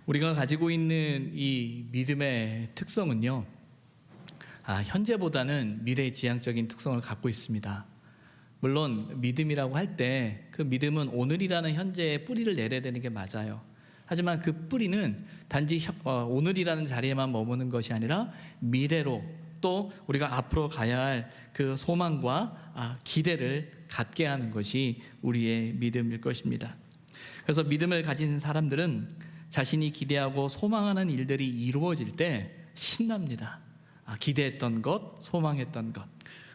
우리가 가지고 있는 이 믿음의 특성은요, 현재보다는 미래지향적인 특성을 갖고 있습니다. 물론 믿음이라고 할 때 그 믿음은 오늘이라는 현재에 뿌리를 내려야 되는 게 맞아요. 하지만 그 뿌리는 단지 오늘이라는 자리에만 머무는 것이 아니라 미래로, 또 우리가 앞으로 가야 할 그 소망과 기대를 갖게 하는 것이 우리의 믿음일 것입니다. 그래서 믿음을 가진 사람들은 자신이 기대하고 소망하는 일들이 이루어질 때 신납니다. 기대했던 것, 소망했던 것.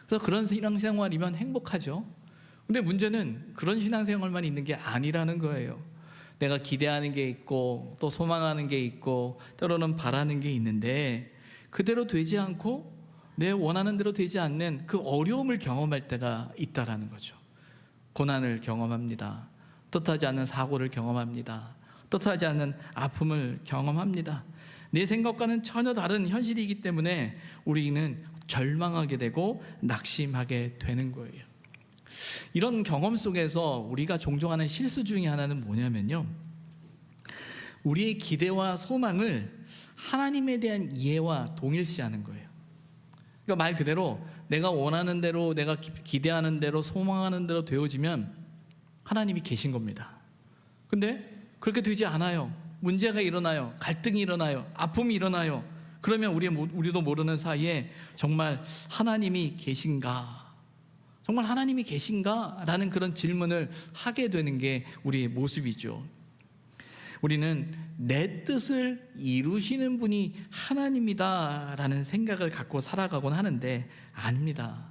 그래서 그런 신앙생활이면 행복하죠. 근데 문제는 그런 신앙생활만 있는 게 아니라는 거예요. 내가 기대하는 게 있고 또 소망하는 게 있고 때로는 바라는 게 있는데 그대로 되지 않고 내 원하는 대로 되지 않는 그 어려움을 경험할 때가 있다라는 거죠. 고난을 경험합니다. 뜻하지 않는 사고를 경험합니다. 뜻하지 않는 아픔을 경험합니다. 내 생각과는 전혀 다른 현실이기 때문에 우리는 절망하게 되고 낙심하게 되는 거예요. 이런 경험 속에서 우리가 종종 하는 실수 중에 하나는 뭐냐면요, 우리의 기대와 소망을 하나님에 대한 이해와 동일시하는 거예요. 그러니까 말 그대로 내가 원하는 대로, 내가 기대하는 대로, 소망하는 대로 되어지면 하나님이 계신 겁니다. 근데 그렇게 되지 않아요. 문제가 일어나요. 갈등이 일어나요. 아픔이 일어나요. 그러면 우리도 모르는 사이에 정말 하나님이 계신가? 정말 하나님이 계신가? 라는 그런 질문을 하게 되는 게 우리의 모습이죠. 우리는 내 뜻을 이루시는 분이 하나님이다 라는 생각을 갖고 살아가곤 하는데 아닙니다.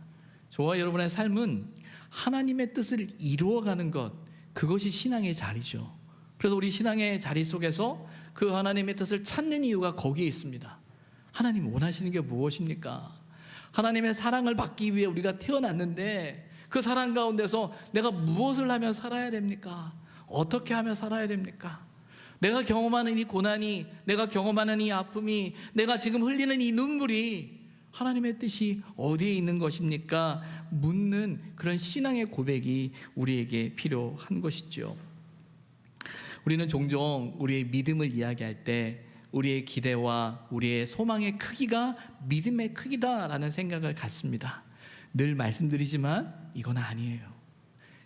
저와 여러분의 삶은 하나님의 뜻을 이루어가는 것, 그것이 신앙의 자리죠. 그래서 우리 신앙의 자리 속에서 그 하나님의 뜻을 찾는 이유가 거기에 있습니다. 하나님 원하시는 게 무엇입니까? 하나님의 사랑을 받기 위해 우리가 태어났는데 그 사랑 가운데서 내가 무엇을 하며 살아야 됩니까? 어떻게 하며 살아야 됩니까? 내가 경험하는 이 고난이, 내가 경험하는 이 아픔이, 내가 지금 흘리는 이 눈물이 하나님의 뜻이 어디에 있는 것입니까? 묻는 그런 신앙의 고백이 우리에게 필요한 것이죠. 우리는 종종 우리의 믿음을 이야기할 때 우리의 기대와 우리의 소망의 크기가 믿음의 크기다라는 생각을 갖습니다. 늘 말씀드리지만 이건 아니에요.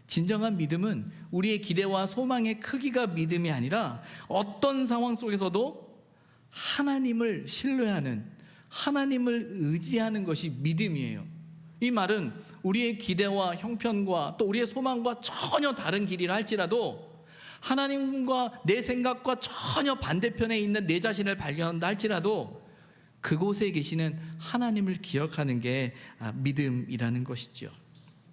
진정한 믿음은 우리의 기대와 소망의 크기가 믿음이 아니라 어떤 상황 속에서도 하나님을 신뢰하는, 하나님을 의지하는 것이 믿음이에요. 이 말은 우리의 기대와 형편과 또 우리의 소망과 전혀 다른 길이라 할지라도 하나님과 내 생각과 전혀 반대편에 있는 내 자신을 발견한다 할지라도 그곳에 계시는 하나님을 기억하는 게 믿음이라는 것이죠.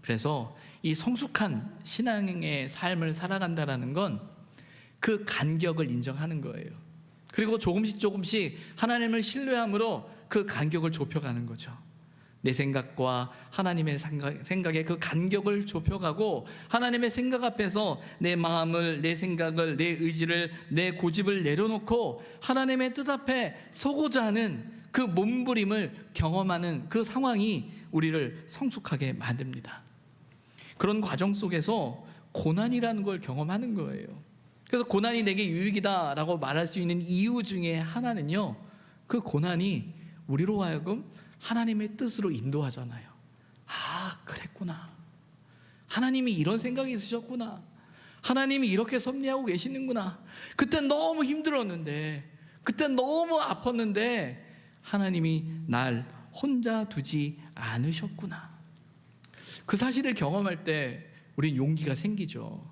그래서 이 성숙한 신앙의 삶을 살아간다는 건 그 간격을 인정하는 거예요. 그리고 조금씩 하나님을 신뢰함으로 그 간격을 좁혀가는 거죠. 내 생각과 하나님의 생각의 그 간격을 좁혀가고 하나님의 생각 앞에서 내 마음을, 내 생각을, 내 의지를, 내 고집을 내려놓고 하나님의 뜻 앞에 서고자 하는 그 몸부림을 경험하는 그 상황이 우리를 성숙하게 만듭니다. 그런 과정 속에서 고난이라는 걸 경험하는 거예요. 그래서 고난이 내게 유익이다라고 말할 수 있는 이유 중에 하나는요, 그 고난이 우리로 하여금 하나님의 뜻으로 인도하잖아요. 그랬구나. 하나님이 이런 생각이 있으셨구나. 하나님이 이렇게 섭리하고 계시는구나. 그땐 너무 힘들었는데, 그땐 너무 아팠는데 하나님이 날 혼자 두지 않으셨구나. 그 사실을 경험할 때 우린 용기가 생기죠.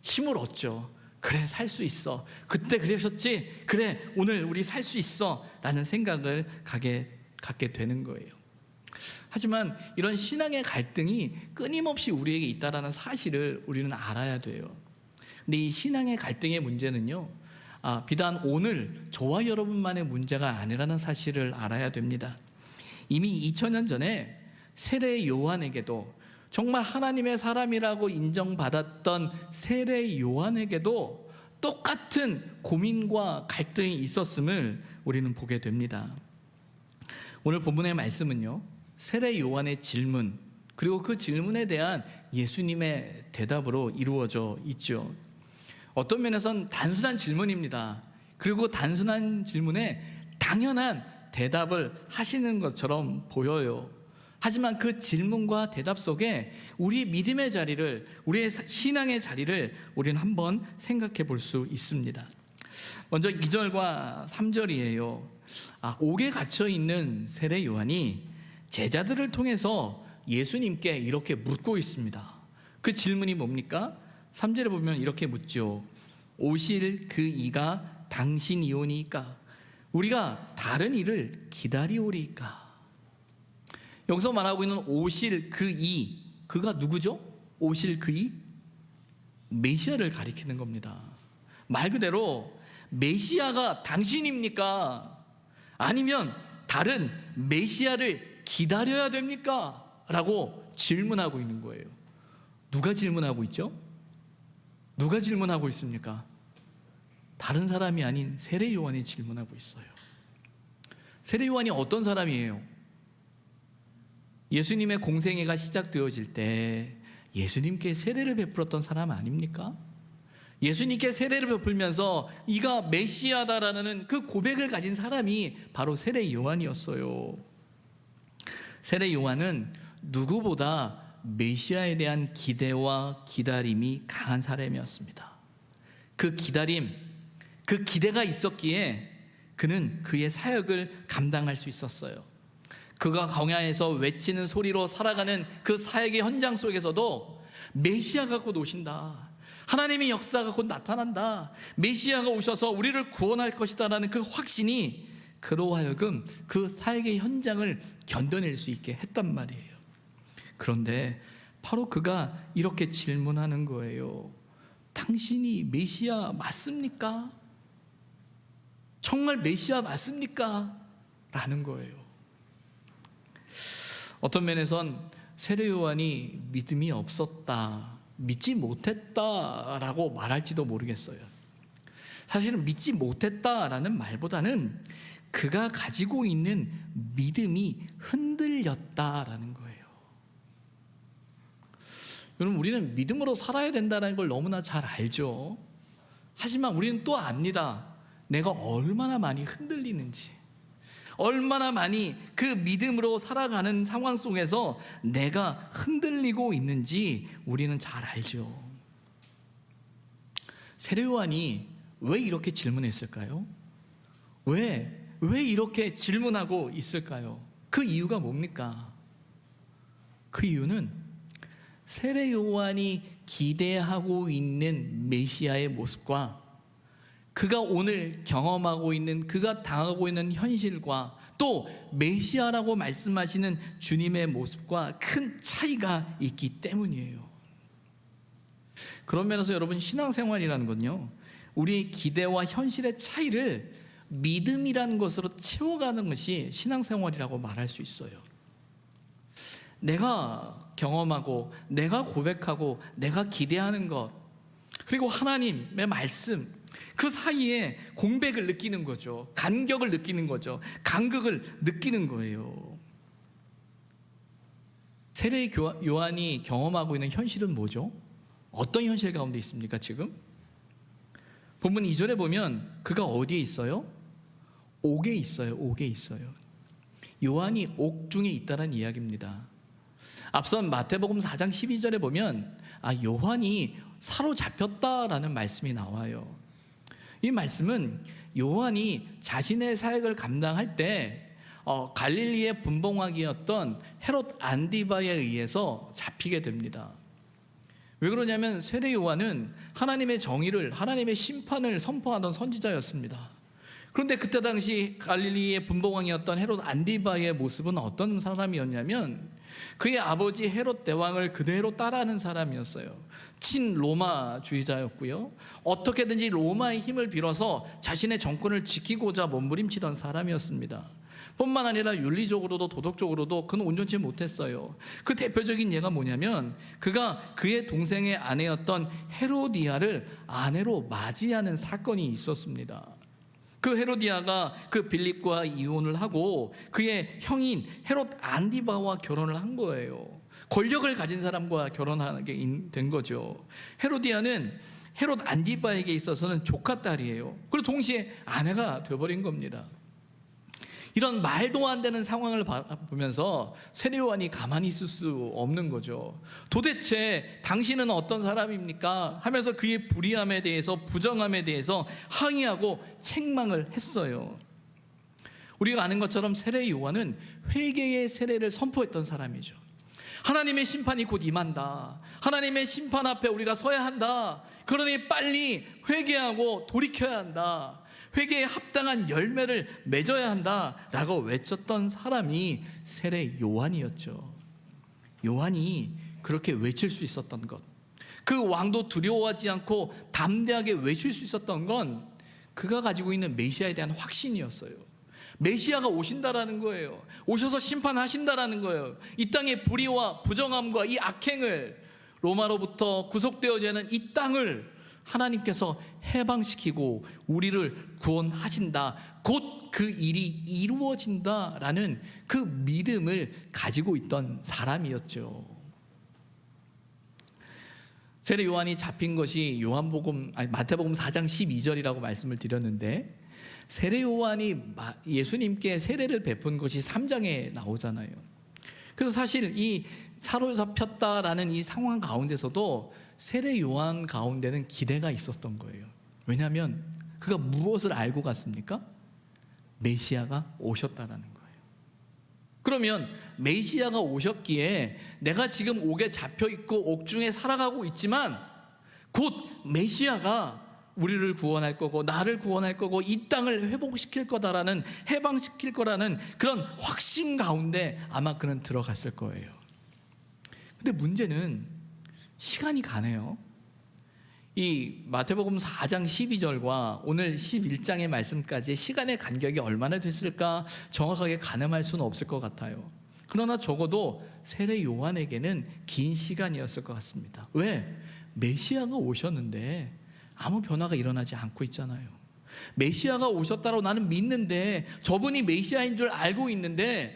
힘을 얻죠. 그래, 살 수 있어. 그때 그러셨지? 그래, 오늘 우리 살 수 있어 라는 생각을 갖게 되는 거예요. 하지만 이런 신앙의 갈등이 끊임없이 우리에게 있다는 사실을 우리는 알아야 돼요. 근데 이 신앙의 갈등의 문제는요, 비단 오늘 저와 여러분만의 문제가 아니라는 사실을 알아야 됩니다. 이미 2000년 전에 세례 요한에게도, 정말 하나님의 사람이라고 인정받았던 세례 요한에게도 똑같은 고민과 갈등이 있었음을 우리는 보게 됩니다. 오늘 본문의 말씀은요, 세례 요한의 질문, 그리고 그 질문에 대한 예수님의 대답으로 이루어져 있죠. 어떤 면에선 단순한 질문입니다. 그리고 단순한 질문에 당연한 대답을 하시는 것처럼 보여요. 하지만 그 질문과 대답 속에 우리 믿음의 자리를, 우리의 신앙의 자리를 우리는 한번 생각해 볼 수 있습니다. 먼저 2절과 3절이에요. 옥에 갇혀 있는 세례 요한이 제자들을 통해서 예수님께 이렇게 묻고 있습니다. 그 질문이 뭡니까? 3절에 보면 이렇게 묻죠. 오실 그 이가 당신이오니까 우리가 다른 이를 기다리오리까. 여기서 말하고 있는 오실 그 이, 그가 누구죠? 오실 그 이? 메시아를 가리키는 겁니다. 말 그대로 메시아가 당신입니까? 아니면 다른 메시아를 기다려야 됩니까? 라고 질문하고 있는 거예요. 누가 질문하고 있죠? 누가 질문하고 있습니까? 다른 사람이 아닌 세례 요한이 질문하고 있어요. 세례 요한이 어떤 사람이에요? 예수님의 공생애가 시작되어질 때 예수님께 세례를 베풀었던 사람 아닙니까? 예수님께 세례를 베풀면서 이가 메시아다라는 그 고백을 가진 사람이 바로 세례 요한이었어요. 세례 요한은 누구보다 메시아에 대한 기대와 기다림이 강한 사람이었습니다. 그 기다림, 그 기대가 있었기에 그는 그의 사역을 감당할 수 있었어요. 그가 광야에서 외치는 소리로 살아가는 그 사역의 현장 속에서도 메시아가 곧 오신다, 하나님의 역사가 곧 나타난다, 메시아가 오셔서 우리를 구원할 것이다라는 그 확신이 그로 하여금 그 사역의 현장을 견뎌낼 수 있게 했단 말이에요. 그런데 바로 그가 이렇게 질문하는 거예요. 당신이 메시아 맞습니까? 정말 메시아 맞습니까? 라는 거예요. 어떤 면에선 세례 요한이 믿음이 없었다, 믿지 못했다라고 말할지도 모르겠어요. 사실은 믿지 못했다라는 말보다는 그가 가지고 있는 믿음이 흔들렸다라는 거예요. 여러분, 우리는 믿음으로 살아야 된다는 걸 너무나 잘 알죠. 하지만 우리는 또 압니다. 내가 얼마나 많이 흔들리는지, 얼마나 많이 그 믿음으로 살아가는 상황 속에서 내가 흔들리고 있는지 우리는 잘 알죠. 세례 요한이 왜 이렇게 질문했을까요? 왜 이렇게 질문하고 있을까요? 그 이유가 뭡니까? 그 이유는 세례 요한이 기대하고 있는 메시아의 모습과 그가 오늘 경험하고 있는, 그가 당하고 있는 현실과 또 메시아라고 말씀하시는 주님의 모습과 큰 차이가 있기 때문이에요. 그런 면에서 여러분, 신앙생활이라는 건요, 우리의 기대와 현실의 차이를 믿음이라는 것으로 채워가는 것이 신앙생활이라고 말할 수 있어요. 내가 경험하고 내가 고백하고 내가 기대하는 것, 그리고 하나님의 말씀, 그 사이에 공백을 느끼는 거죠. 간격을 느끼는 거죠. 간극을 느끼는 거예요. 세례 요한이 경험하고 있는 현실은 뭐죠? 어떤 현실 가운데 있습니까 지금? 본문 2절에 보면 그가 어디에 있어요? 옥에 있어요. 옥에 있어요. 요한이 옥 중에 있다는 이야기입니다. 앞선 마태복음 4장 12절에 보면 요한이 사로잡혔다라는 말씀이 나와요. 이 말씀은 요한이 자신의 사역을 감당할 때 갈릴리의 분봉왕이었던 헤롯 안디바에 의해서 잡히게 됩니다. 왜 그러냐면 세례 요한은 하나님의 정의를, 하나님의 심판을 선포하던 선지자였습니다. 그런데 그때 당시 갈릴리의 분봉왕이었던 헤롯 안디바의 모습은 어떤 사람이었냐면 그의 아버지 헤롯 대왕을 그대로 따라하는 사람이었어요. 친로마주의자였고요, 어떻게든지 로마의 힘을 빌어서 자신의 정권을 지키고자 몸부림치던 사람이었습니다. 뿐만 아니라 윤리적으로도 도덕적으로도 그는 온전치 못했어요. 그 대표적인 예가 뭐냐면 그가 그의 동생의 아내였던 헤로디아를 아내로 맞이하는 사건이 있었습니다. 그 헤로디아가 그 빌립과 이혼을 하고 그의 형인 헤롯 안디바와 결혼을 한 거예요. 권력을 가진 사람과 결혼하게 된 거죠. 헤로디아는 헤롯 안디바에게 있어서는 조카 딸이에요. 그리고 동시에 아내가 되어버린 겁니다. 이런 말도 안 되는 상황을 보면서 세례 요한이 가만히 있을 수 없는 거죠. 도대체 당신은 어떤 사람입니까? 하면서 그의 불의함에 대해서, 부정함에 대해서 항의하고 책망을 했어요. 우리가 아는 것처럼 세례 요한은 회개의 세례를 선포했던 사람이죠. 하나님의 심판이 곧 임한다. 하나님의 심판 앞에 우리가 서야 한다. 그러니 빨리 회개하고 돌이켜야 한다. 회개에 합당한 열매를 맺어야 한다라고 외쳤던 사람이 세례 요한이었죠. 요한이 그렇게 외칠 수 있었던 것, 그 왕도 두려워하지 않고 담대하게 외칠 수 있었던 건 그가 가지고 있는 메시아에 대한 확신이었어요. 메시아가 오신다라는 거예요. 오셔서 심판하신다라는 거예요. 이 땅의 불의와 부정함과 이 악행을, 로마로부터 구속되어지는 이 땅을 하나님께서 해방시키고 우리를 구원하신다, 곧 그 일이 이루어진다라는 그 믿음을 가지고 있던 사람이었죠. 세례 요한이 잡힌 것이 마태복음 4장 12절이라고 말씀을 드렸는데, 세례 요한이 예수님께 세례를 베푼 것이 3장에 나오잖아요. 그래서 사실 이 사로잡혔다라는 이 상황 가운데서도 세례 요한 가운데는 기대가 있었던 거예요. 왜냐하면 그가 무엇을 알고 갔습니까? 메시아가 오셨다라는 거예요. 그러면 메시아가 오셨기에 내가 지금 옥에 잡혀 있고 옥중에 살아가고 있지만 곧 메시아가 우리를 구원할 거고 나를 구원할 거고 이 땅을 회복시킬 거다라는, 해방시킬 거라는 그런 확신 가운데 아마 그는 들어갔을 거예요. 근데 문제는 시간이 가네요. 이 마태복음 4장 12절과 오늘 11장의 말씀까지의 시간의 간격이 얼마나 됐을까 정확하게 가늠할 수는 없을 것 같아요. 그러나 적어도 세례 요한에게는 긴 시간이었을 것 같습니다. 왜? 메시아가 오셨는데 아무 변화가 일어나지 않고 있잖아요. 메시아가 오셨다고 나는 믿는데, 저분이 메시아인 줄 알고 있는데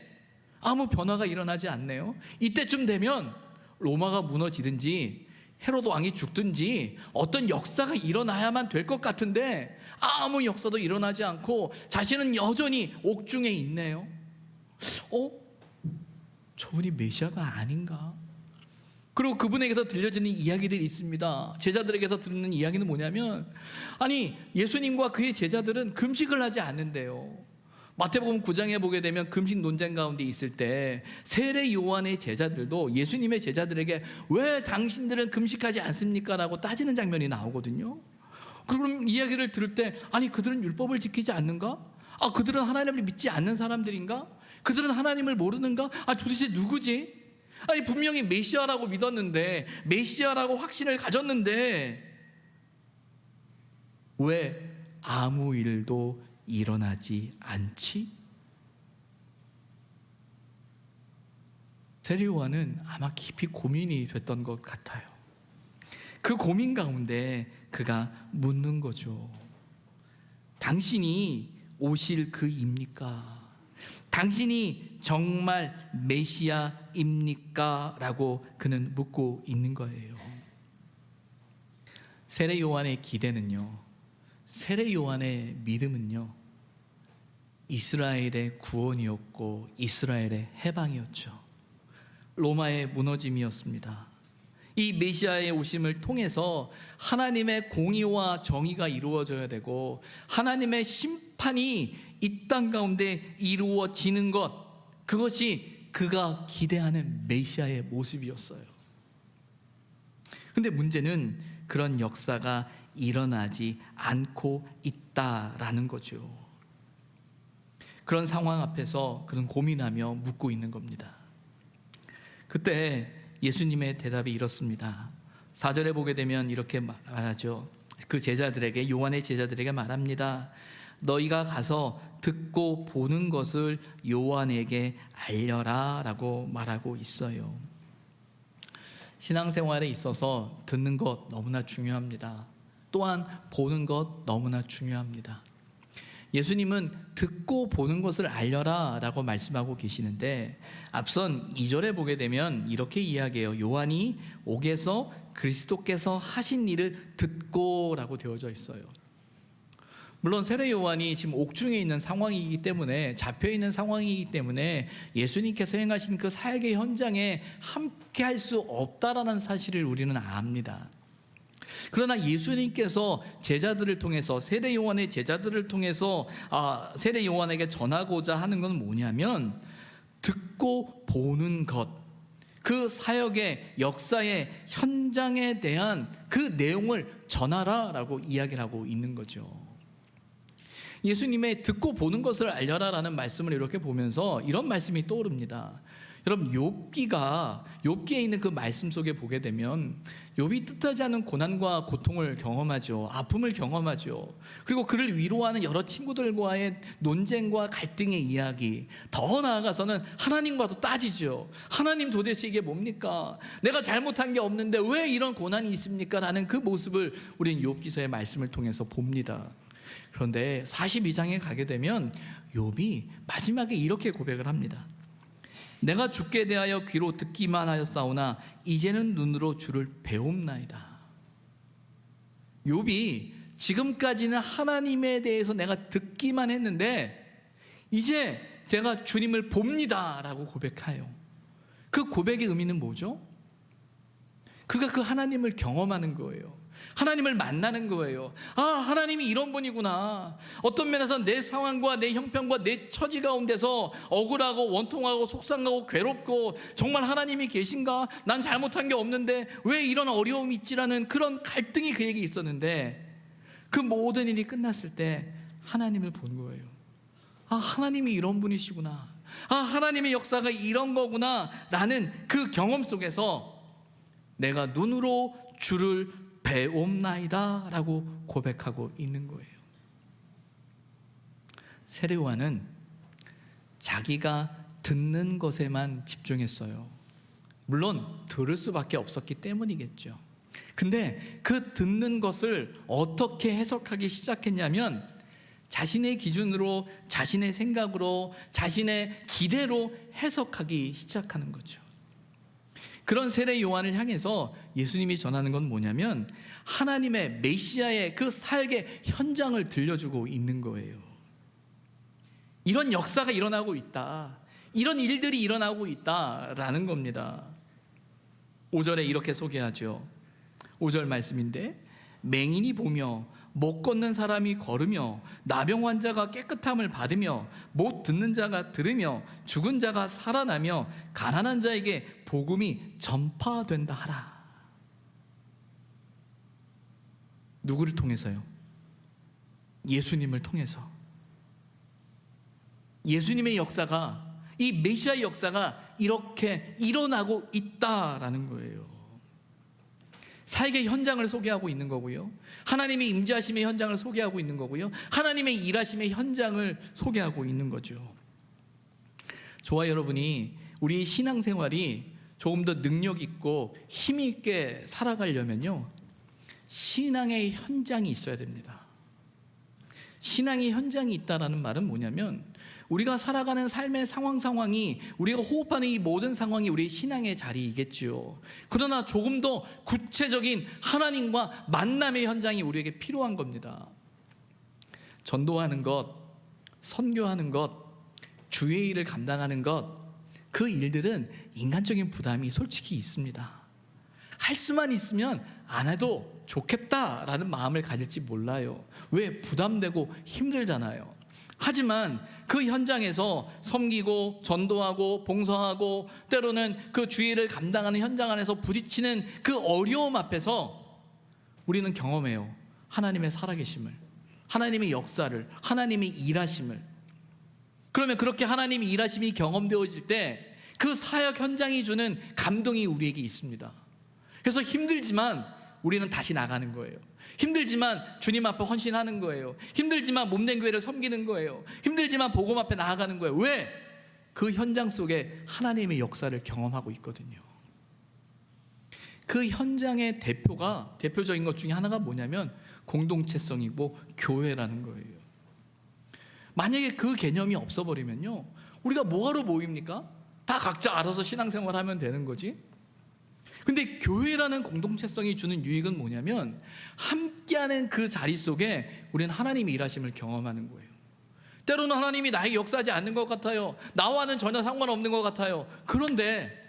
아무 변화가 일어나지 않네요. 이때쯤 되면 로마가 무너지든지 헤로드 왕이 죽든지 어떤 역사가 일어나야만 될 것 같은데 아무 역사도 일어나지 않고 자신은 여전히 옥중에 있네요. 저분이 메시아가 아닌가? 그리고 그분에게서 들려지는 이야기들이 있습니다. 제자들에게서 듣는 이야기는 뭐냐면, 아니 예수님과 그의 제자들은 금식을 하지 않는데요. 마태복음 9장에 보게 되면 금식 논쟁 가운데 있을 때 세례 요한의 제자들도 예수님의 제자들에게 왜 당신들은 금식하지 않습니까? 라고 따지는 장면이 나오거든요. 그럼 이야기를 들을 때, 아니 그들은 율법을 지키지 않는가? 그들은 하나님을 믿지 않는 사람들인가? 그들은 하나님을 모르는가? 도대체 누구지? 아니 분명히 메시아라고 믿었는데, 메시아라고 확신을 가졌는데 왜 아무 일도 일어나지 않지? 세례 요한은 아마 깊이 고민이 됐던 것 같아요. 그 고민 가운데 그가 묻는 거죠. 당신이 오실 그입니까? 당신이 정말 메시아입니까? 라고 그는 묻고 있는 거예요. 세례 요한의 기대는요, 세례 요한의 믿음은요, 이스라엘의 구원이었고 이스라엘의 해방이었죠. 로마의 무너짐이었습니다. 이 메시아의 오심을 통해서 하나님의 공의와 정의가 이루어져야 되고 하나님의 심판이 이 땅 가운데 이루어지는 것, 그것이 그가 기대하는 메시아의 모습이었어요. 근데 문제는 그런 역사가 일어나지 않고 있다라는 거죠. 그런 상황 앞에서 그는 고민하며 묻고 있는 겁니다. 그때 예수님의 대답이 이렇습니다. 4절에 보게 되면 이렇게 말하죠. 그 제자들에게, 요한의 제자들에게 말합니다. 너희가 가서 듣고 보는 것을 요한에게 알려라 라고 말하고 있어요. 신앙생활에 있어서 듣는 것 너무나 중요합니다. 또한 보는 것 너무나 중요합니다. 예수님은 듣고 보는 것을 알려라 라고 말씀하고 계시는데, 앞선 2절에 보게 되면 이렇게 이야기해요. 요한이 옥에서 그리스도께서 하신 일을 듣고라고 되어져 있어요. 물론 세례 요한이 지금 옥중에 있는 상황이기 때문에, 잡혀 있는 상황이기 때문에 예수님께서 행하신 그 사역의 현장에 함께 할 수 없다라는 사실을 우리는 압니다. 그러나 예수님께서 제자들을 통해서, 세례 요한의 제자들을 통해서 세례 요한에게 전하고자 하는 건 뭐냐면, 듣고 보는 것, 그 사역의 역사의 현장에 대한 그 내용을 전하라라고 이야기를 하고 있는 거죠. 예수님의 듣고 보는 것을 알려라라는 말씀을 이렇게 보면서 이런 말씀이 떠오릅니다. 여러분, 욥기에 있는 그 말씀 속에 보게 되면 욥이 뜻하지 않은 고난과 고통을 경험하죠. 아픔을 경험하죠. 그리고 그를 위로하는 여러 친구들과의 논쟁과 갈등의 이야기, 더 나아가서는 하나님과도 따지죠. 하나님, 도대체 이게 뭡니까? 내가 잘못한 게 없는데 왜 이런 고난이 있습니까? 라는 그 모습을 우린 욥기서의 말씀을 통해서 봅니다. 그런데 42장에 가게 되면 욥이 마지막에 이렇게 고백을 합니다. 내가 주께 대하여 귀로 듣기만 하였사오나 이제는 눈으로 주를 배움나이다. 욥이 지금까지는 하나님에 대해서 내가 듣기만 했는데 이제 제가 주님을 봅니다 라고 고백해요. 그 고백의 의미는 뭐죠? 그가 그 하나님을 경험하는 거예요. 하나님을 만나는 거예요. 하나님이 이런 분이구나. 어떤 면에서 내 상황과 내 형편과 내 처지 가운데서 억울하고 원통하고 속상하고 괴롭고, 정말 하나님이 계신가? 난 잘못한 게 없는데 왜 이런 어려움이 있지라는 그런 갈등이 그에게 있었는데, 그 모든 일이 끝났을 때 하나님을 본 거예요. 하나님이 이런 분이시구나. 하나님의 역사가 이런 거구나 라는 그 경험 속에서 내가 눈으로 주를 배움나이다 라고 고백하고 있는 거예요. 세례 요한은 자기가 듣는 것에만 집중했어요. 물론 들을 수밖에 없었기 때문이겠죠. 근데 그 듣는 것을 어떻게 해석하기 시작했냐면, 자신의 기준으로, 자신의 생각으로, 자신의 기대로 해석하기 시작하는 거죠. 그런 세례 요한을 향해서 예수님이 전하는 건 뭐냐면, 하나님의 메시아의 그 사역의 현장을 들려주고 있는 거예요. 이런 역사가 일어나고 있다, 이런 일들이 일어나고 있다라는 겁니다. 5절에 이렇게 소개하죠. 5절 말씀인데, 맹인이 보며 못 걷는 사람이 걸으며 나병 환자가 깨끗함을 받으며 못 듣는 자가 들으며 죽은 자가 살아나며 가난한 자에게 복음이 전파된다 하라. 누구를 통해서요? 예수님을 통해서. 예수님의 역사가, 이 메시아의 역사가 이렇게 일어나고 있다라는 거예요. 사역의 현장을 소개하고 있는 거고요, 하나님의 임재하심의 현장을 소개하고 있는 거고요, 하나님의 일하심의 현장을 소개하고 있는 거죠. 저와 여러분이 우리 신앙생활이 조금 더 능력 있고 힘 있게 살아가려면요, 신앙의 현장이 있어야 됩니다. 신앙의 현장이 있다라는 말은 뭐냐면, 우리가 살아가는 삶의 상황이, 우리가 호흡하는 이 모든 상황이 우리의 신앙의 자리이겠지요. 그러나 조금 더 구체적인 하나님과 만남의 현장이 우리에게 필요한 겁니다. 전도하는 것, 선교하는 것, 주의 일을 감당하는 것, 그 일들은 인간적인 부담이 솔직히 있습니다. 할 수만 있으면 안 해도 좋겠다라는 마음을 가질지 몰라요. 왜? 부담되고 힘들잖아요. 하지만 그 현장에서 섬기고 전도하고 봉사하고 때로는 그 주의를 감당하는 현장 안에서 부딪히는 그 어려움 앞에서 우리는 경험해요. 하나님의 살아계심을, 하나님의 역사를, 하나님의 일하심을. 그러면 그렇게 하나님의 일하심이 경험되어질 때 그 사역 현장이 주는 감동이 우리에게 있습니다. 그래서 힘들지만 우리는 다시 나가는 거예요. 힘들지만 주님 앞에 헌신하는 거예요. 힘들지만 몸된 교회를 섬기는 거예요. 힘들지만 복음 앞에 나아가는 거예요. 왜? 그 현장 속에 하나님의 역사를 경험하고 있거든요. 그 현장의 대표적인 것 중에 하나가 뭐냐면 공동체성이고 교회라는 거예요. 만약에 그 개념이 없어버리면요, 우리가 뭐하러 모입니까? 다 각자 알아서 신앙생활 하면 되는 거지. 근데 교회라는 공동체성이 주는 유익은 뭐냐면 함께하는 그 자리 속에 우리는 하나님의 일하심을 경험하는 거예요. 때로는 하나님이 나에게 역사하지 않는 것 같아요. 나와는 전혀 상관없는 것 같아요. 그런데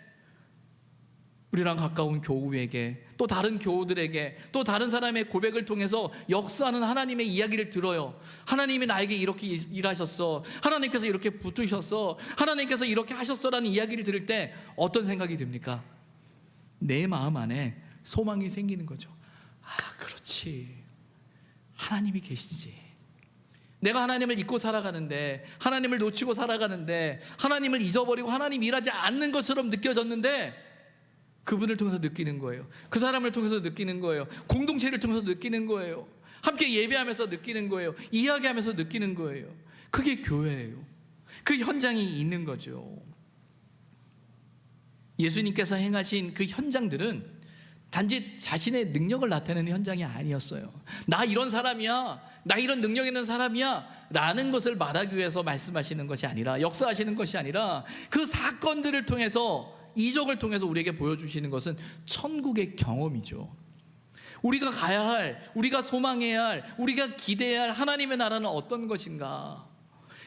우리랑 가까운 교우에게, 또 다른 교우들에게, 또 다른 사람의 고백을 통해서 역사하는 하나님의 이야기를 들어요. 하나님이 나에게 이렇게 일하셨어, 하나님께서 이렇게 붙으셨어, 하나님께서 이렇게 하셨어라는 이야기를 들을 때 어떤 생각이 듭니까? 내 마음 안에 소망이 생기는 거죠. 아, 그렇지, 하나님이 계시지. 내가 하나님을 잊고 살아가는데, 하나님을 놓치고 살아가는데, 하나님을 잊어버리고 하나님 일하지 않는 것처럼 느껴졌는데 그분을 통해서 느끼는 거예요. 그 사람을 통해서 느끼는 거예요. 공동체를 통해서 느끼는 거예요. 함께 예배하면서 느끼는 거예요. 이야기하면서 느끼는 거예요. 그게 교회예요. 그 현장이 있는 거죠. 예수님께서 행하신 그 현장들은 단지 자신의 능력을 나타내는 현장이 아니었어요. 나 이런 사람이야, 나 이런 능력 있는 사람이야 라는 것을 말하기 위해서 말씀하시는 것이 아니라, 역사하시는 것이 아니라, 그 사건들을 통해서, 이적을 통해서 우리에게 보여주시는 것은 천국의 경험이죠. 우리가 가야 할, 우리가 소망해야 할, 우리가 기대해야 할 하나님의 나라는 어떤 것인가,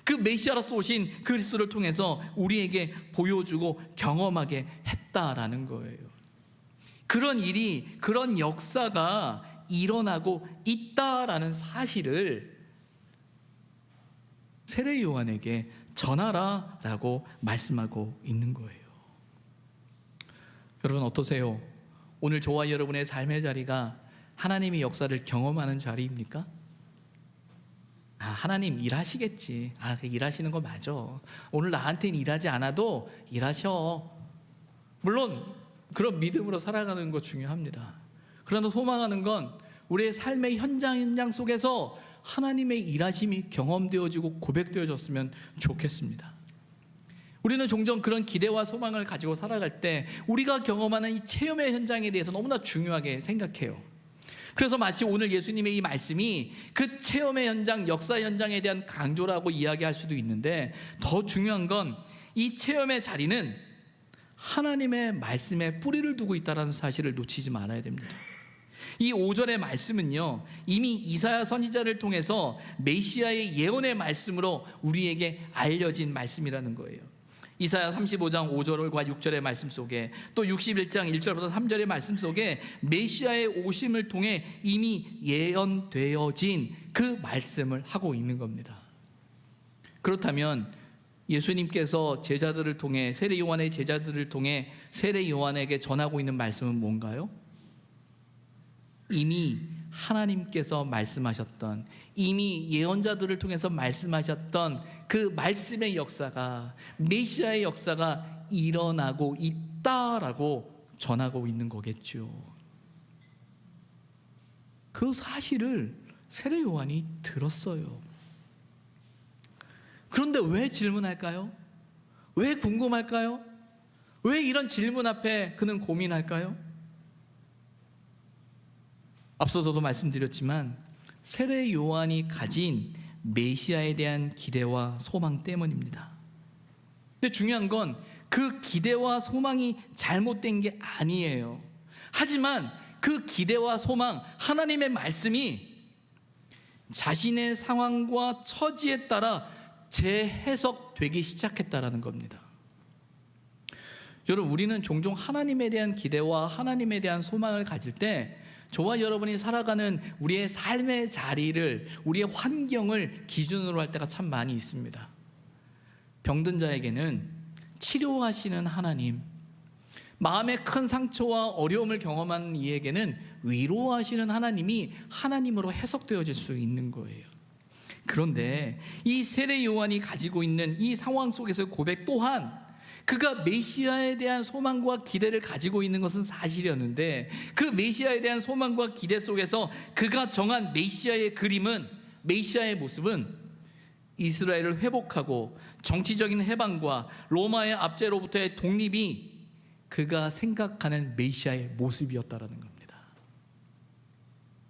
그 메시아로서 오신 그리스도를 통해서 우리에게 보여주고 경험하게 했다라는 거예요. 그런 일이, 그런 역사가 일어나고 있다라는 사실을 세례 요한에게 전하라라고 말씀하고 있는 거예요. 여러분 어떠세요? 오늘 저와 여러분의 삶의 자리가 하나님의 역사를 경험하는 자리입니까? 아, 하나님 일하시겠지. 아, 일하시는 거 맞아. 오늘 나한테는 일하지 않아도 일하셔. 물론 그런 믿음으로 살아가는 거 중요합니다. 그러나 소망하는 건 우리의 삶의 현장 속에서 하나님의 일하심이 경험되어지고 고백되어졌으면 좋겠습니다. 우리는 종종 그런 기대와 소망을 가지고 살아갈 때 우리가 경험하는 이 체험의 현장에 대해서 너무나 중요하게 생각해요. 그래서 마치 오늘 예수님의 이 말씀이 그 체험의 현장, 역사 현장에 대한 강조라고 이야기할 수도 있는데, 더 중요한 건 이 체험의 자리는 하나님의 말씀에 뿌리를 두고 있다는 사실을 놓치지 말아야 됩니다. 이 5절의 말씀은요, 이미 이사야 선지자를 통해서 메시아의 예언의 말씀으로 우리에게 알려진 말씀이라는 거예요. 이사야 35장 5절과 6절의 말씀 속에, 또 61장 1절부터 3절의 말씀 속에 메시아의 오심을 통해 이미 예언되어진 그 말씀을 하고 있는 겁니다. 그렇다면 예수님께서 제자들을 통해, 세례 요한의 제자들을 통해 세례 요한에게 전하고 있는 말씀은 뭔가요? 이미 하나님께서 말씀하셨던, 이미 예언자들을 통해서 말씀하셨던 그 말씀의 역사가, 메시아의 역사가 일어나고 있다라고 전하고 있는 거겠죠. 그 사실을 세례 요한이 들었어요. 그런데 왜 질문할까요? 왜 궁금할까요? 왜 이런 질문 앞에 그는 고민할까요? 앞서서도 말씀드렸지만 세례 요한이 가진 메시아에 대한 기대와 소망 때문입니다. 근데 중요한 건 그 기대와 소망이 잘못된 게 아니에요. 하지만 그 기대와 소망, 하나님의 말씀이 자신의 상황과 처지에 따라 재해석되기 시작했다라는 겁니다. 여러분, 우리는 종종 하나님에 대한 기대와 하나님에 대한 소망을 가질 때 저와 여러분이 살아가는 우리의 삶의 자리를, 우리의 환경을 기준으로 할 때가 참 많이 있습니다. 병든 자에게는 치료하시는 하나님, 마음의 큰 상처와 어려움을 경험한 이에게는 위로하시는 하나님이 하나님으로 해석되어질 수 있는 거예요. 그런데 이 세례 요한이 가지고 있는 이 상황 속에서의 고백 또한 그가 메시아에 대한 소망과 기대를 가지고 있는 것은 사실이었는데, 그 메시아에 대한 소망과 기대 속에서 그가 정한 메시아의 그림은, 메시아의 모습은 이스라엘을 회복하고 정치적인 해방과 로마의 압제로부터의 독립이 그가 생각하는 메시아의 모습이었다라는 겁니다.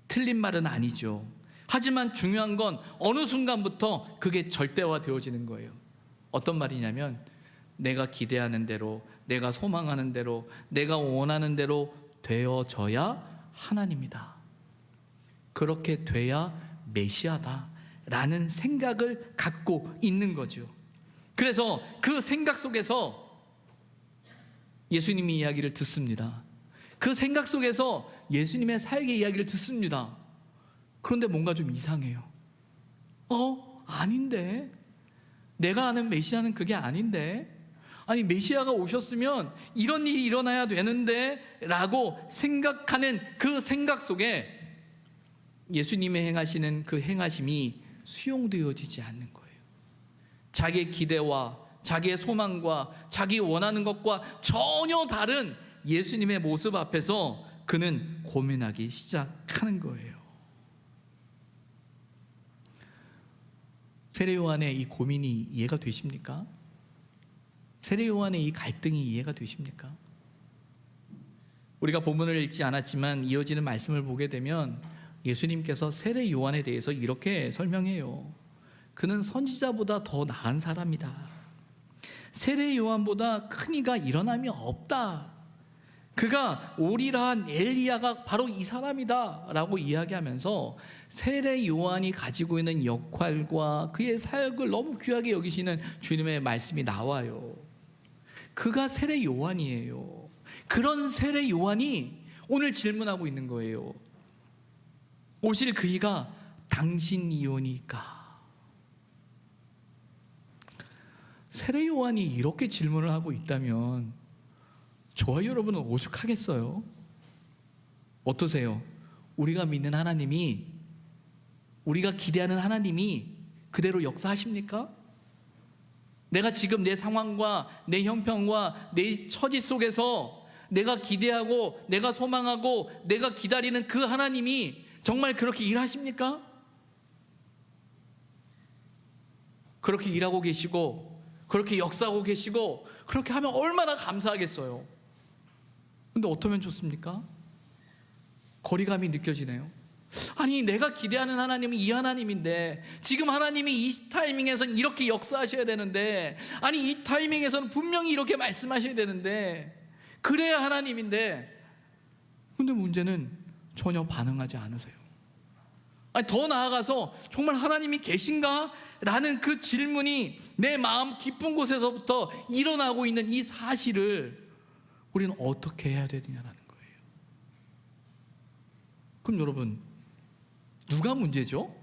틀린 말은 아니죠. 하지만 중요한 건 어느 순간부터 그게 절대화되어지는 거예요. 어떤 말이냐면, 내가 기대하는 대로, 내가 소망하는 대로, 내가 원하는 대로 되어져야 하나님이다. 그렇게 돼야 메시아다라는 생각을 갖고 있는 거죠. 그래서 그 생각 속에서 예수님의 이야기를 듣습니다. 그 생각 속에서 예수님의 사역의 이야기를 듣습니다. 그런데 뭔가 좀 이상해요. 아닌데, 내가 아는 메시아는 그게 아닌데, 아니 메시아가 오셨으면 이런 일이 일어나야 되는데 라고 생각하는 그 생각 속에 예수님의 행하시는 그 행하심이 수용되어지지 않는 거예요. 자기의 기대와 자기의 소망과 자기 원하는 것과 전혀 다른 예수님의 모습 앞에서 그는 고민하기 시작하는 거예요. 세례 요한의 이 고민이 이해가 되십니까? 세례 요한의 이 갈등이 이해가 되십니까? 우리가 본문을 읽지 않았지만 이어지는 말씀을 보게 되면 예수님께서 세례 요한에 대해서 이렇게 설명해요. 그는 선지자보다 더 나은 사람이다. 세례 요한보다 큰 이가 일어남이 없다. 그가 오리라 한 엘리야가 바로 이 사람이다 라고 이야기하면서 세례 요한이 가지고 있는 역할과 그의 사역을 너무 귀하게 여기시는 주님의 말씀이 나와요. 그가 세례 요한이에요. 그런 세례 요한이 오늘 질문하고 있는 거예요. 오실 그이가 당신이오니까. 세례 요한이 이렇게 질문을 하고 있다면 저와 여러분은 오죽하겠어요? 어떠세요? 우리가 믿는 하나님이, 우리가 기대하는 하나님이 그대로 역사하십니까? 내가 지금 내 상황과 내 형편과 내 처지 속에서 내가 기대하고 내가 소망하고 내가 기다리는 그 하나님이 정말 그렇게 일하십니까? 그렇게 일하고 계시고 그렇게 역사하고 계시고 그렇게 하면 얼마나 감사하겠어요. 근데 어떠면 좋습니까? 거리감이 느껴지네요. 아니 내가 기대하는 하나님은 이 하나님인데 지금 하나님이 이 타이밍에서는 이렇게 역사하셔야 되는데, 아니 이 타이밍에서는 분명히 이렇게 말씀하셔야 되는데, 그래야 하나님인데, 근데 문제는 전혀 반응하지 않으세요. 아니 더 나아가서 정말 하나님이 계신가? 라는 그 질문이 내 마음 깊은 곳에서부터 일어나고 있는 이 사실을 우리는 어떻게 해야 되느냐라는 거예요. 그럼 여러분, 누가 문제죠?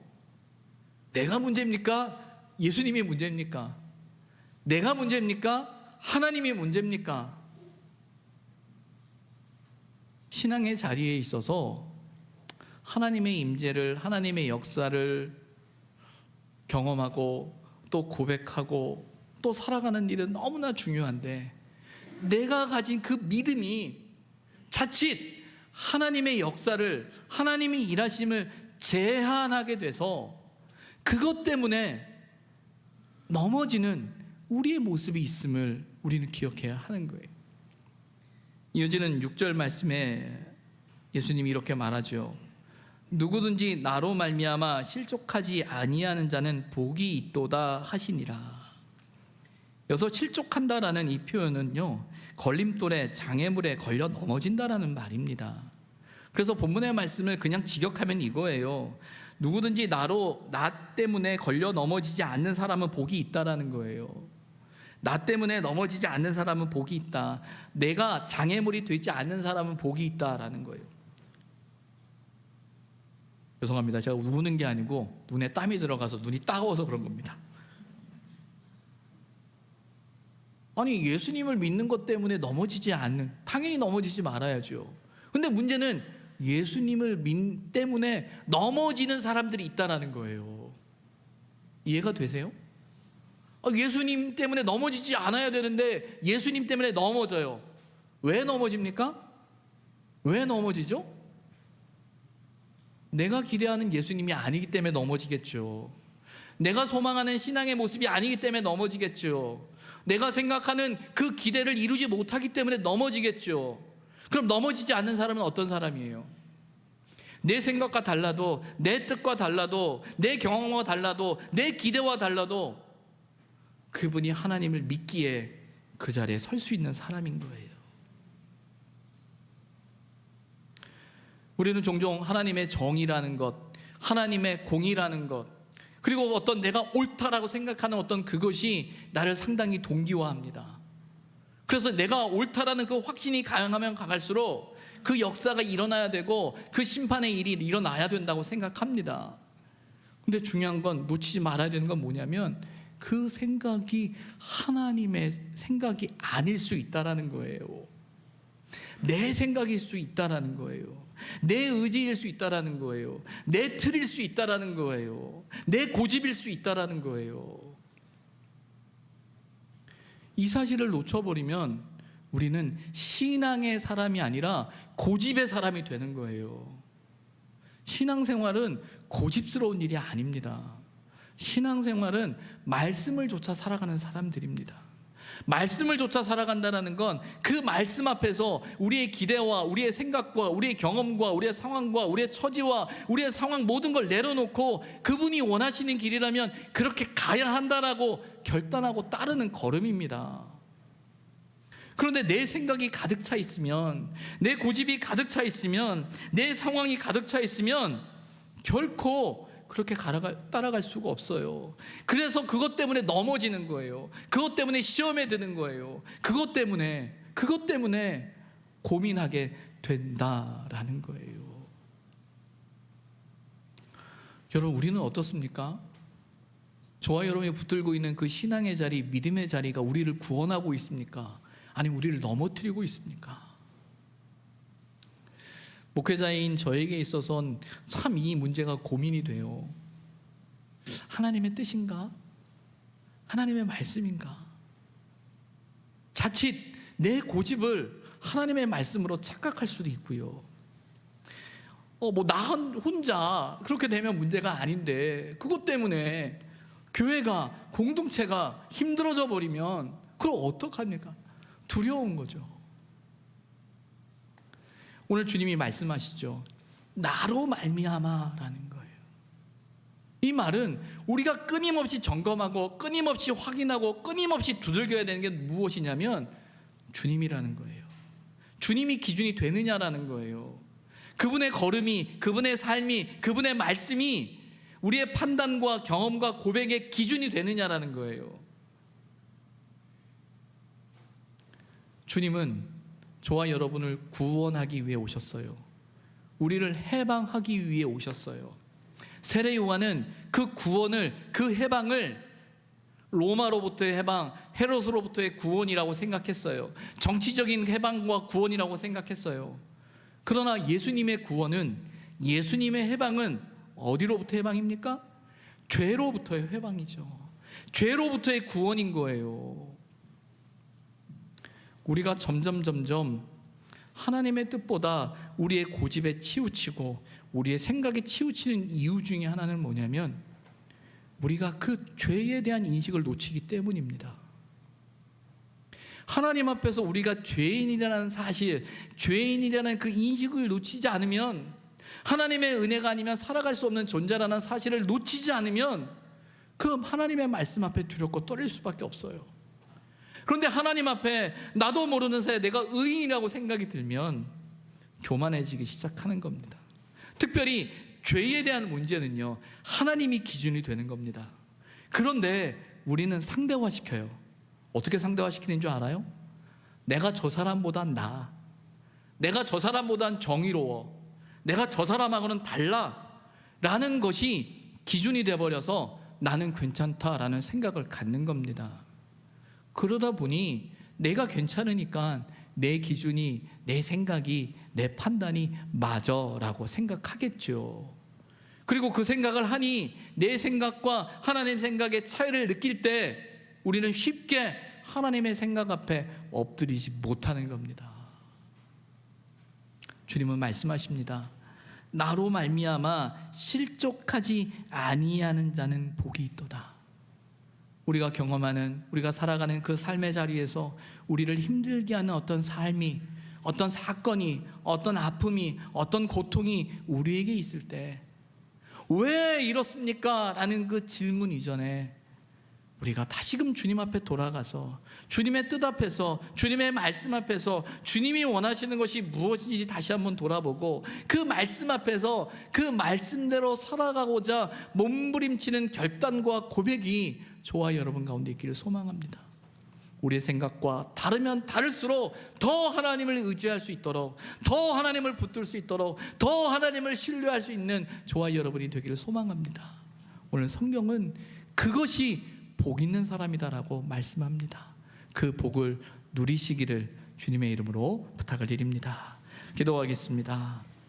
내가 문제입니까? 예수님이 문제입니까? 내가 문제입니까? 하나님이 문제입니까? 신앙의 자리에 있어서 하나님의 임재를, 하나님의 역사를 경험하고 또 고백하고 또 살아가는 일은 너무나 중요한데, 내가 가진 그 믿음이 자칫 하나님의 역사를, 하나님의 일하심을 제한하게 돼서 그것 때문에 넘어지는 우리의 모습이 있음을 우리는 기억해야 하는 거예요. 이어지는 6절 말씀에 예수님이 이렇게 말하죠. 누구든지 나로 말미암아 실족하지 아니하는 자는 복이 있도다 하시니라. 여기서 실족한다라는 이 표현은요, 걸림돌에, 장애물에 걸려 넘어진다라는 말입니다. 그래서 본문의 말씀을 그냥 직역하면 이거예요. 누구든지 나 때문에 걸려 넘어지지 않는 사람은 복이 있다라는 거예요. 나 때문에 넘어지지 않는 사람은 복이 있다. 내가 장애물이 되지 않는 사람은 복이 있다라는 거예요. 죄송합니다. 제가 우는 게 아니고 눈에 땀이 들어가서 눈이 따가워서 그런 겁니다. 아니 예수님을 믿는 것 때문에 넘어지지 않는, 당연히 넘어지지 말아야죠. 근데 문제는 예수님을 때문에 넘어지는 사람들이 있다라는 거예요. 이해가 되세요? 예수님 때문에 넘어지지 않아야 되는데 예수님 때문에 넘어져요. 왜 넘어집니까? 왜 넘어지죠? 내가 기대하는 예수님이 아니기 때문에 넘어지겠죠. 내가 소망하는 신앙의 모습이 아니기 때문에 넘어지겠죠. 내가 생각하는 그 기대를 이루지 못하기 때문에 넘어지겠죠. 그럼 넘어지지 않는 사람은 어떤 사람이에요? 내 생각과 달라도, 내 뜻과 달라도, 내 경험과 달라도, 내 기대와 달라도 그분이 하나님을 믿기에 그 자리에 설 수 있는 사람인 거예요. 우리는 종종 하나님의 정의라는 것, 하나님의 공의라는 것, 그리고 어떤 내가 옳다라고 생각하는 어떤 그것이 나를 상당히 동기화합니다. 그래서 내가 옳다라는 그 확신이 강하면 강할수록 그 역사가 일어나야 되고 그 심판의 일이 일어나야 된다고 생각합니다. 근데 중요한 건 놓치지 말아야 되는 건 뭐냐면 그 생각이 하나님의 생각이 아닐 수 있다라는 거예요. 내 생각일 수 있다라는 거예요. 내 의지일 수 있다라는 거예요. 내 틀일 수 있다라는 거예요. 내 고집일 수 있다라는 거예요. 이 사실을 놓쳐버리면 우리는 신앙의 사람이 아니라 고집의 사람이 되는 거예요. 신앙생활은 고집스러운 일이 아닙니다. 신앙생활은 말씀을 좇아 살아가는 사람들입니다. 말씀을 좇아 살아간다는 건 그 말씀 앞에서 우리의 기대와 우리의 생각과 우리의 경험과 우리의 상황과 우리의 처지와 우리의 상황 모든 걸 내려놓고 그분이 원하시는 길이라면 그렇게 가야 한다라고 결단하고 따르는 걸음입니다. 그런데 내 생각이 가득 차 있으면, 내 고집이 가득 차 있으면, 내 상황이 가득 차 있으면 결코 그렇게 따라갈 수가 없어요. 그래서 그것 때문에 넘어지는 거예요. 그것 때문에 시험에 드는 거예요. 그것 때문에 고민하게 된다라는 거예요. 여러분, 우리는 어떻습니까? 저와 여러분이 붙들고 있는 그 신앙의 자리, 믿음의 자리가 우리를 구원하고 있습니까? 아니면 우리를 넘어뜨리고 있습니까? 목회자인 저에게 있어서는 참 이 문제가 고민이 돼요. 하나님의 뜻인가? 하나님의 말씀인가? 자칫 내 고집을 하나님의 말씀으로 착각할 수도 있고요. 나 혼자 그렇게 되면 문제가 아닌데 그것 때문에 교회가, 공동체가 힘들어져 버리면 그걸 어떡합니까? 두려운 거죠. 오늘 주님이 말씀하시죠. 나로 말미암아라는 거예요. 이 말은 우리가 끊임없이 점검하고 끊임없이 확인하고 끊임없이 두들겨야 되는 게 무엇이냐면 주님이라는 거예요. 주님이 기준이 되느냐라는 거예요. 그분의 걸음이, 그분의 삶이, 그분의 말씀이 우리의 판단과 경험과 고백의 기준이 되느냐라는 거예요. 주님은 저와 여러분을 구원하기 위해 오셨어요. 우리를 해방하기 위해 오셨어요. 세례 요한은 그 구원을, 그 해방을 로마로부터의 해방, 헤롯으로부터의 구원이라고 생각했어요. 정치적인 해방과 구원이라고 생각했어요. 그러나 예수님의 구원은, 예수님의 해방은 어디로부터 해방입니까? 죄로부터의 해방이죠. 죄로부터의 구원인 거예요. 우리가 점점 하나님의 뜻보다 우리의 고집에 치우치고 우리의 생각에 치우치는 이유 중에 하나는 뭐냐면 우리가 그 죄에 대한 인식을 놓치기 때문입니다. 하나님 앞에서 우리가 죄인이라는 사실, 죄인이라는 그 인식을 놓치지 않으면, 하나님의 은혜가 아니면 살아갈 수 없는 존재라는 사실을 놓치지 않으면 그 하나님의 말씀 앞에 두렵고 떨릴 수밖에 없어요. 그런데 하나님 앞에 나도 모르는 사이에 내가 의인이라고 생각이 들면 교만해지기 시작하는 겁니다. 특별히 죄에 대한 문제는요, 하나님이 기준이 되는 겁니다. 그런데 우리는 상대화시켜요. 어떻게 상대화시키는 줄 알아요? 내가 저 사람보단 나아, 내가 저 사람보단 정의로워, 내가 저 사람하고는 달라 라는 것이 기준이 되어버려서 나는 괜찮다라는 생각을 갖는 겁니다. 그러다 보니 내가 괜찮으니까 내 기준이, 내 생각이, 내 판단이 맞아라고 생각하겠죠. 그리고 그 생각을 하니 내 생각과 하나님 생각의 차이를 느낄 때 우리는 쉽게 하나님의 생각 앞에 엎드리지 못하는 겁니다. 주님은 말씀하십니다. 나로 말미암아 실족하지 아니하는 자는 복이 있도다. 우리가 경험하는, 우리가 살아가는 그 삶의 자리에서 우리를 힘들게 하는 어떤 삶이, 어떤 사건이, 어떤 아픔이, 어떤 고통이 우리에게 있을 때 왜 이렇습니까? 라는 그 질문 이전에 우리가 다시금 주님 앞에 돌아가서 주님의 뜻 앞에서 주님의 말씀 앞에서 주님이 원하시는 것이 무엇인지 다시 한번 돌아보고 그 말씀 앞에서 그 말씀대로 살아가고자 몸부림치는 결단과 고백이 저와 여러분 가운데 있기를 소망합니다. 우리의 생각과 다르면 다를수록 더 하나님을 의지할 수 있도록, 더 하나님을 붙들 수 있도록, 더 하나님을 신뢰할 수 있는 저와 여러분이 되기를 소망합니다. 오늘 성경은 그것이 복 있는 사람이다라고 말씀합니다. 그 복을 누리시기를 주님의 이름으로 부탁을 드립니다. 기도하겠습니다.